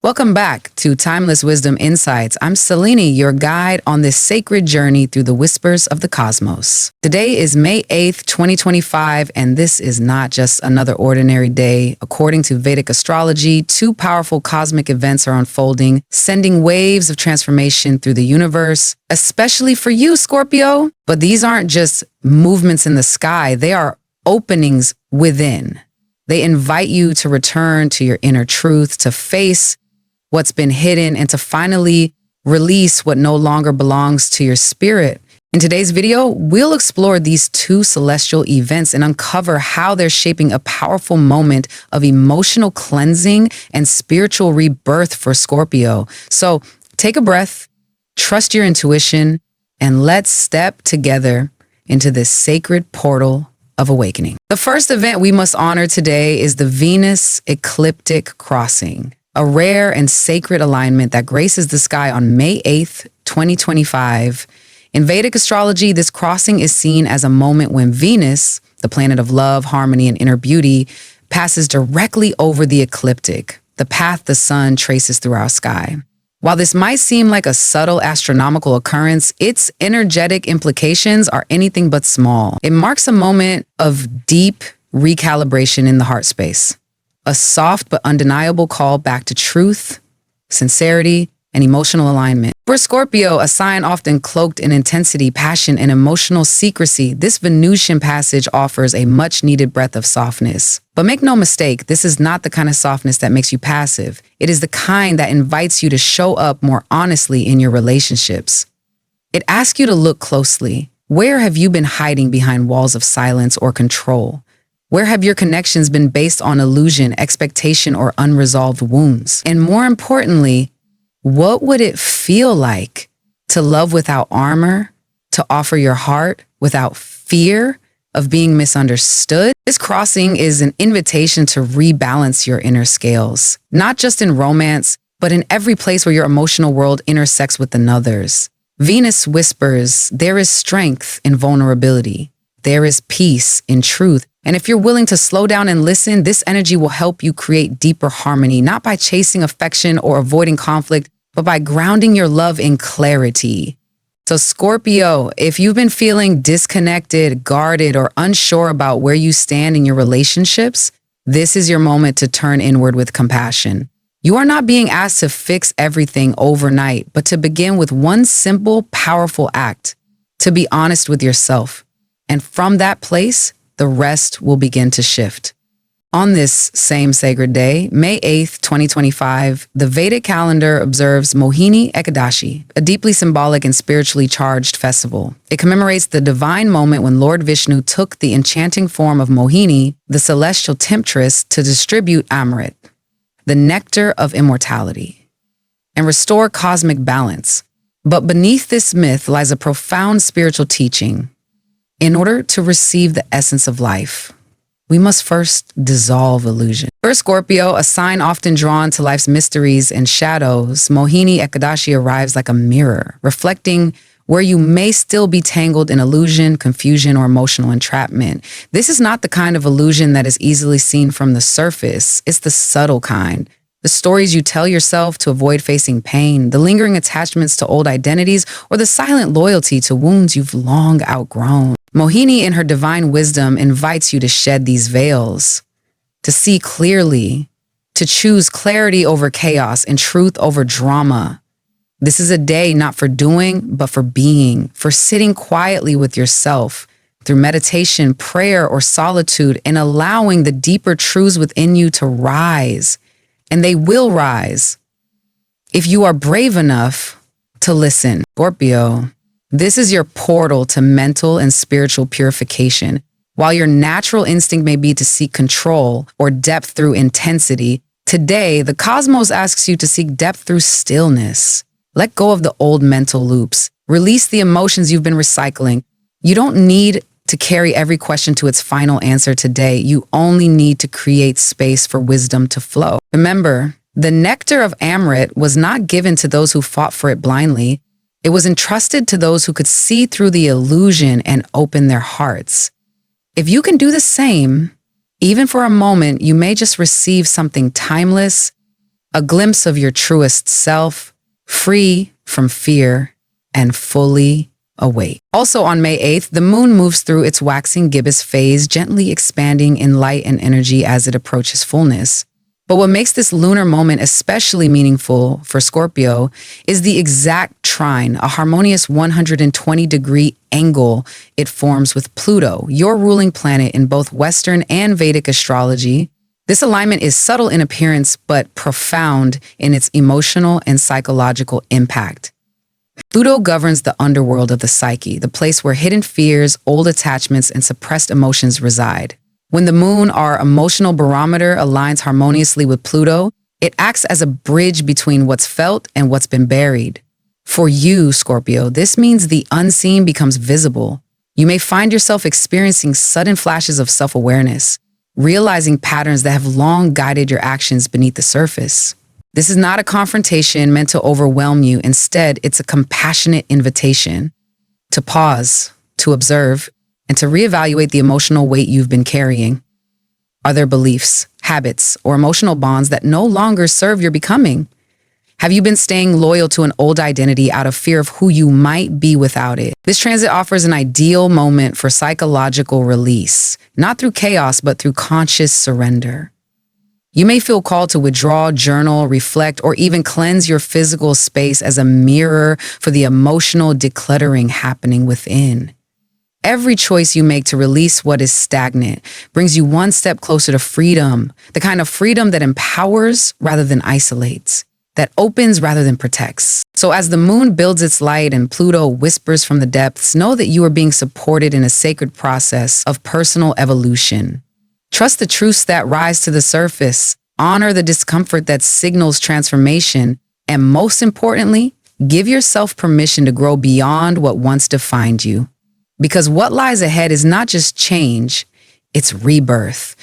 Welcome back to Timeless Wisdom Insights. I'm Selene, your guide on this sacred journey through the whispers of the cosmos. Today is May 8th, 2025, and this is not just another ordinary day. According to Vedic astrology, two powerful cosmic events are unfolding, sending waves of transformation through the universe, especially for you, Scorpio. But these aren't just movements in the sky, they are openings within. They invite you to return to your inner truth, to face what's been hidden, and to finally release what no longer belongs to your spirit. In today's video, we'll explore these two celestial events and uncover how they're shaping a powerful moment of emotional cleansing and spiritual rebirth for Scorpio. So take a breath, trust your intuition, and let's step together into this sacred portal of awakening. The first event we must honor today is the Venus Ecliptic crossing, a rare and sacred alignment that graces the sky on May 8th, 2025. In Vedic astrology, this crossing is seen as a moment when Venus, the planet of love, harmony, and inner beauty, passes directly over the ecliptic, the path the sun traces through our sky. While this might seem like a subtle astronomical occurrence, its energetic implications are anything but small. It marks a moment of deep recalibration in the heart space, a soft but undeniable call back to truth, sincerity, and emotional alignment. For Scorpio, a sign often cloaked in intensity, passion, and emotional secrecy, this Venusian passage offers a much-needed breath of softness. But make no mistake, this is not the kind of softness that makes you passive. It is the kind that invites you to show up more honestly in your relationships. It asks you to look closely. Where have you been hiding behind walls of silence or control? Where have your connections been based on illusion, expectation, or unresolved wounds? And more importantly, what would it feel like to love without armor, to offer your heart without fear of being misunderstood? This crossing is an invitation to rebalance your inner scales, not just in romance, but in every place where your emotional world intersects with another's. Venus whispers, there is strength in vulnerability. There is peace in truth. And if you're willing to slow down and listen, this energy will help you create deeper harmony, not by chasing affection or avoiding conflict, but by grounding your love in clarity. So Scorpio, if you've been feeling disconnected, guarded, or unsure about where you stand in your relationships, this is your moment to turn inward with compassion. You are not being asked to fix everything overnight, but to begin with one simple, powerful act, to be honest with yourself. And from that place, the rest will begin to shift. On this same sacred day, May 8th, 2025, the Vedic calendar observes Mohini Ekadashi, a deeply symbolic and spiritually charged festival. It commemorates the divine moment when Lord Vishnu took the enchanting form of Mohini, the celestial temptress, to distribute Amrit, the nectar of immortality, and restore cosmic balance. But beneath this myth lies a profound spiritual teaching. In order to receive the essence of life, we must first dissolve illusion. For Scorpio, a sign often drawn to life's mysteries and shadows, Mohini Ekadashi arrives like a mirror, reflecting where you may still be tangled in illusion, confusion, or emotional entrapment. This is not the kind of illusion that is easily seen from the surface. It's the subtle kind. The stories you tell yourself to avoid facing pain, the lingering attachments to old identities, or the silent loyalty to wounds you've long outgrown. Mohini, in her divine wisdom, invites you to shed these veils, to see clearly, to choose clarity over chaos and truth over drama. This is a day not for doing, but for being, for sitting quietly with yourself through meditation, prayer, or solitude, and allowing the deeper truths within you to rise. And they will rise if you are brave enough to listen. Scorpio, this is your portal to mental and spiritual purification. While your natural instinct may be to seek control or depth through intensity, today the cosmos asks you to seek depth through stillness. Let go of the old mental loops. Release the emotions you've been recycling. You don't need to carry every question to its final answer today. You only need to create space for wisdom to flow. Remember, the nectar of Amrit was not given to those who fought for it blindly. It was entrusted to those who could see through the illusion and open their hearts. If you can do the same, even for a moment, you may just receive something timeless, a glimpse of your truest self, free from fear and fully awake. Also on May 8th, the moon moves through its waxing gibbous phase, gently expanding in light and energy as it approaches fullness. But what makes this lunar moment especially meaningful for Scorpio is the exact trine, a harmonious 120-degree angle it forms with Pluto, your ruling planet in both Western and Vedic astrology. This alignment is subtle in appearance, but profound in its emotional and psychological impact. Pluto governs the underworld of the psyche, the place where hidden fears, old attachments, and suppressed emotions reside. When the moon, our emotional barometer, aligns harmoniously with Pluto, it acts as a bridge between what's felt and what's been buried. For you, Scorpio, this means the unseen becomes visible. You may find yourself experiencing sudden flashes of self-awareness, realizing patterns that have long guided your actions beneath the surface. This is not a confrontation meant to overwhelm you. Instead, it's a compassionate invitation to pause, to observe, and to reevaluate the emotional weight you've been carrying. Are there beliefs, habits, or emotional bonds that no longer serve your becoming? Have you been staying loyal to an old identity out of fear of who you might be without it? This transit offers an ideal moment for psychological release, not through chaos, but through conscious surrender. You may feel called to withdraw, journal, reflect, or even cleanse your physical space as a mirror for the emotional decluttering happening within. Every choice you make to release what is stagnant brings you one step closer to freedom, the kind of freedom that empowers rather than isolates, that opens rather than protects. So as the moon builds its light and Pluto whispers from the depths, know that you are being supported in a sacred process of personal evolution. Trust the truths that rise to the surface, honor the discomfort that signals transformation, and most importantly, give yourself permission to grow beyond what once defined you. Because what lies ahead is not just change, it's rebirth.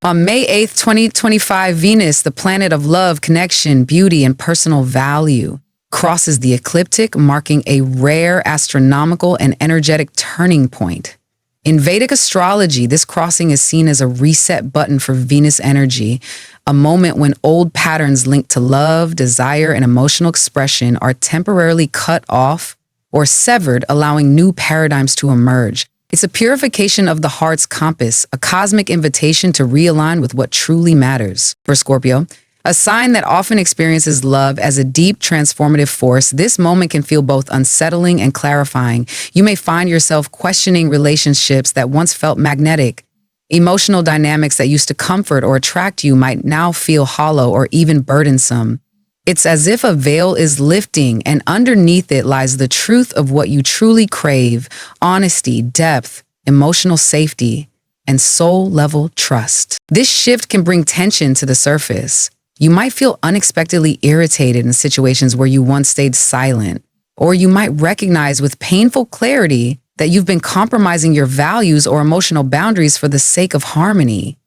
On May 8th, 2025, Venus, the planet of love, connection, beauty, and personal value, crosses the ecliptic, marking a rare astronomical and energetic turning point. In Vedic astrology, this crossing is seen as a reset button for Venus energy, a moment when old patterns linked to love, desire, and emotional expression are temporarily cut off or severed, allowing new paradigms to emerge. It's a purification of the heart's compass, a cosmic invitation to realign with what truly matters. For Scorpio, a sign that often experiences love as a deep transformative force, this moment can feel both unsettling and clarifying. You may find yourself questioning relationships that once felt magnetic. Emotional dynamics that used to comfort or attract you might now feel hollow or even burdensome. It's as if a veil is lifting, and underneath it lies the truth of what you truly crave: honesty, depth, emotional safety, and soul-level trust. This shift can bring tension to the surface. You might feel unexpectedly irritated in situations where you once stayed silent, or you might recognize with painful clarity that you've been compromising your values or emotional boundaries for the sake of harmony.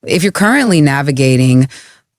If you're currently navigating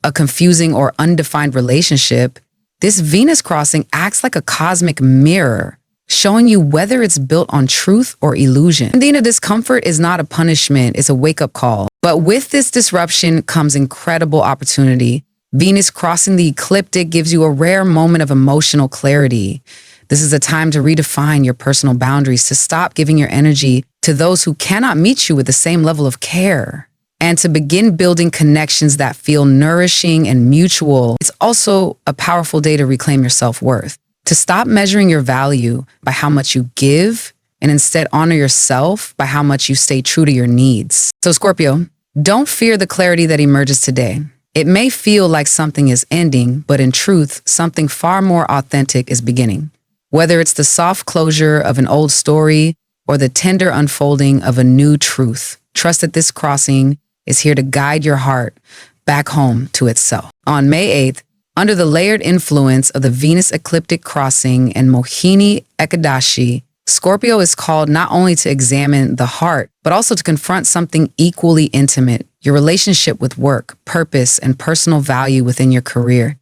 a confusing or undefined relationship, this Venus crossing acts like a cosmic mirror, showing you whether it's built on truth or illusion. The discomfort is not a punishment, it's a wake-up call. But with this disruption comes incredible opportunity. Venus crossing the ecliptic gives you a rare moment of emotional clarity. This is a time to redefine your personal boundaries, to stop giving your energy to those who cannot meet you with the same level of care, and to begin building connections that feel nourishing and mutual. It's also a powerful day to reclaim your self-worth, to stop measuring your value by how much you give and instead honor yourself by how much you stay true to your needs. So Scorpio, don't fear the clarity that emerges today. It may feel like something is ending, but in truth, something far more authentic is beginning. Whether it's the soft closure of an old story or the tender unfolding of a new truth, trust that this crossing is here to guide your heart back home to itself. On May 8th, under the layered influence of the Venus ecliptic crossing and Mohini Ekadashi, Scorpio is called not only to examine the heart, but also to confront something equally intimate: your relationship with work, purpose, and personal value within your career.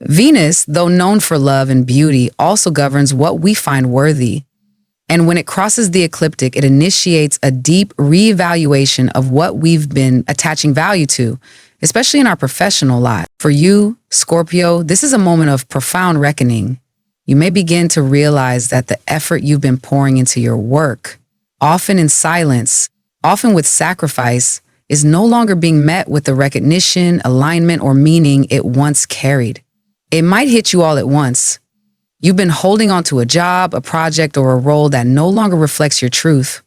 Venus, though known for love and beauty, also governs what we find worthy. And when it crosses the ecliptic, it initiates a deep reevaluation of what we've been attaching value to, especially in our professional life. For you, Scorpio, this is a moment of profound reckoning. You may begin to realize that the effort you've been pouring into your work, often in silence, often with sacrifice, is no longer being met with the recognition, alignment, or meaning it once carried. It might hit you all at once. You've been holding on to a job, a project, or a role that no longer reflects your truth.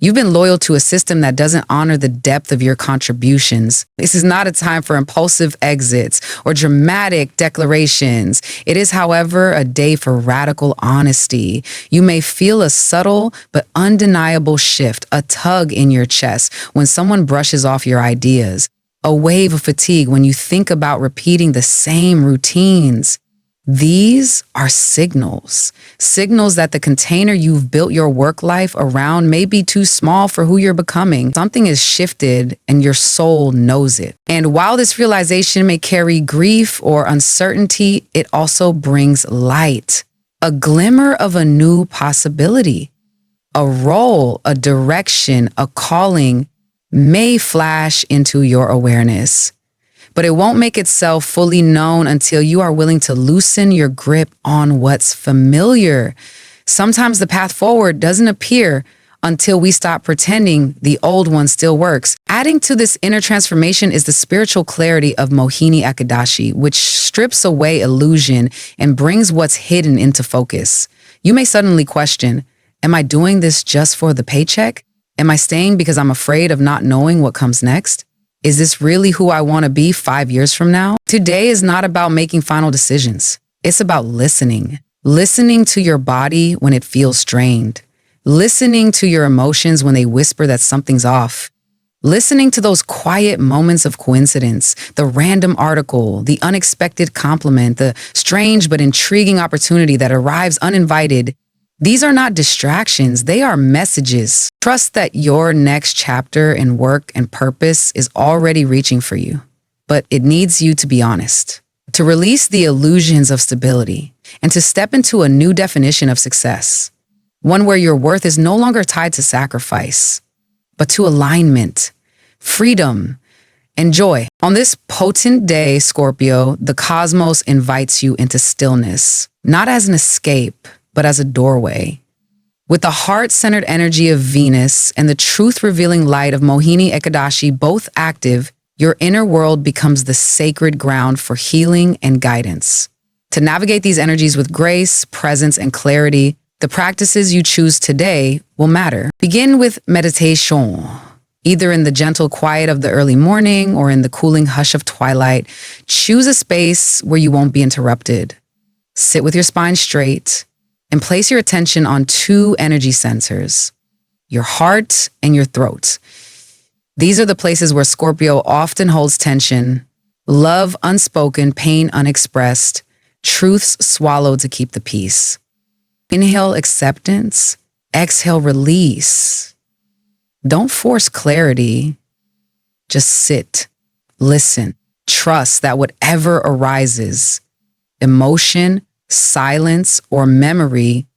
You've been loyal to a system that doesn't honor the depth of your contributions. This is not a time for impulsive exits or dramatic declarations. It is, however, a day for radical honesty. You may feel a subtle but undeniable shift, a tug in your chest when someone brushes off your ideas, a wave of fatigue when you think about repeating the same routines. These are signals that the container you've built your work life around may be too small for who you're becoming. Something has shifted and your soul knows it. And while this realization may carry grief or uncertainty, it also brings light, a glimmer of a new possibility. A role, a direction, a calling may flash into your awareness. But it won't make itself fully known until you are willing to loosen your grip on what's familiar. Sometimes the path forward doesn't appear until we stop pretending the old one still works. Adding to this inner transformation is the spiritual clarity of Mohini Ekadashi, which strips away illusion and brings what's hidden into focus. You may suddenly question, am I doing this just for the paycheck? Am I staying because I'm afraid of not knowing what comes next? Is this really who I want to be 5 years from now? Today is not about making final decisions. It's about listening. Listening to your body when it feels strained. Listening to your emotions when they whisper that something's off. Listening to those quiet moments of coincidence, the random article, the unexpected compliment, the strange but intriguing opportunity that arrives uninvited. These are not distractions, they are messages. Trust that your next chapter in work and purpose is already reaching for you. But it needs you to be honest, to release the illusions of stability, and to step into a new definition of success. One where your worth is no longer tied to sacrifice, but to alignment, freedom, and joy. On this potent day, Scorpio, the cosmos invites you into stillness, not as an escape, but as a doorway. With the heart-centered energy of Venus and the truth-revealing light of Mohini Ekadashi both active, your inner world becomes the sacred ground for healing and guidance. To navigate these energies with grace, presence, and clarity, the practices you choose today will matter. Begin with meditation, either in the gentle quiet of the early morning or in the cooling hush of twilight. Choose a space where you won't be interrupted. Sit with your spine straight and place your attention on two energy centers, your heart and your throat. These are the places where Scorpio often holds tension, love unspoken, pain unexpressed, truths swallowed to keep the peace. Inhale acceptance, exhale release. Don't force clarity, just sit, listen, trust that whatever arises, emotion, silence, or memory,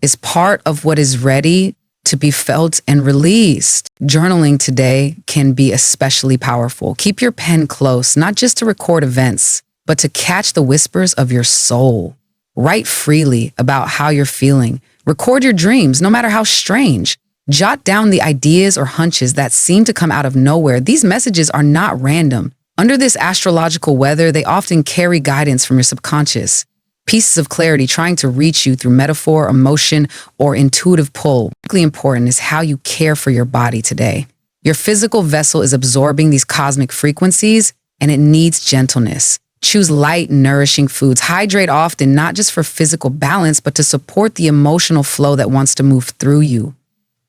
is part of what is ready to be felt and released. Journaling today can be especially powerful. Keep your pen close, not just to record events, but to catch the whispers of your soul. Write freely about how you're feeling. Record your dreams, no matter how strange. Jot down the ideas or hunches that seem to come out of nowhere. These messages are not random. Under this astrological weather, they often carry guidance from your subconscious. Pieces of clarity trying to reach you through metaphor, emotion, or intuitive pull. Critically important is how you care for your body today. Your physical vessel is absorbing these cosmic frequencies, and it needs gentleness. Choose light, nourishing foods. Hydrate often, not just for physical balance, but to support the emotional flow that wants to move through you.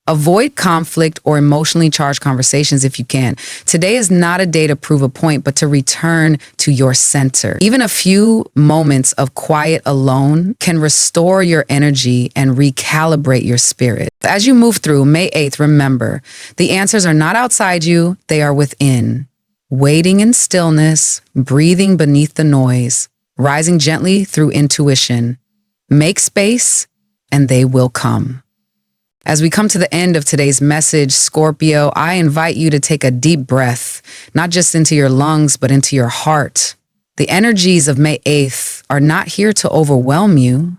Avoid conflict or emotionally charged conversations if you can. Today is not a day to prove a point, but to return to your center. Even a few moments of quiet alone can restore your energy and recalibrate your spirit. As you move through May 8th, remember, the answers are not outside you, they are within. Waiting in stillness, breathing beneath the noise, rising gently through intuition. Make space, and they will come. As we come to the end of today's message, Scorpio, I invite you to take a deep breath, not just into your lungs, but into your heart. The energies of May 8th are not here to overwhelm you.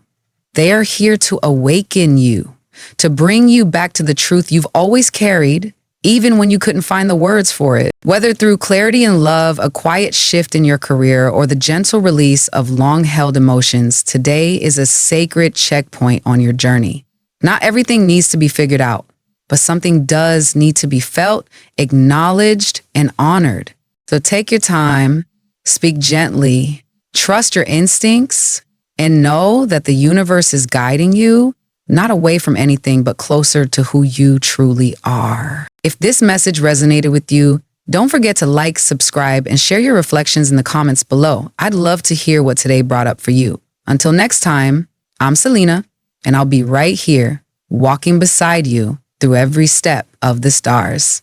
They are here to awaken you, to bring you back to the truth you've always carried, even when you couldn't find the words for it. Whether through clarity and love, a quiet shift in your career, or the gentle release of long-held emotions, today is a sacred checkpoint on your journey. Not everything needs to be figured out, but something does need to be felt, acknowledged, and honored. So take your time, speak gently, trust your instincts, and know that the universe is guiding you, not away from anything, but closer to who you truly are. If this message resonated with you, don't forget to like, subscribe, and share your reflections in the comments below. I'd love to hear what today brought up for you. Until next time, I'm Selena, and I'll be right here, walking beside you through every step of the stars.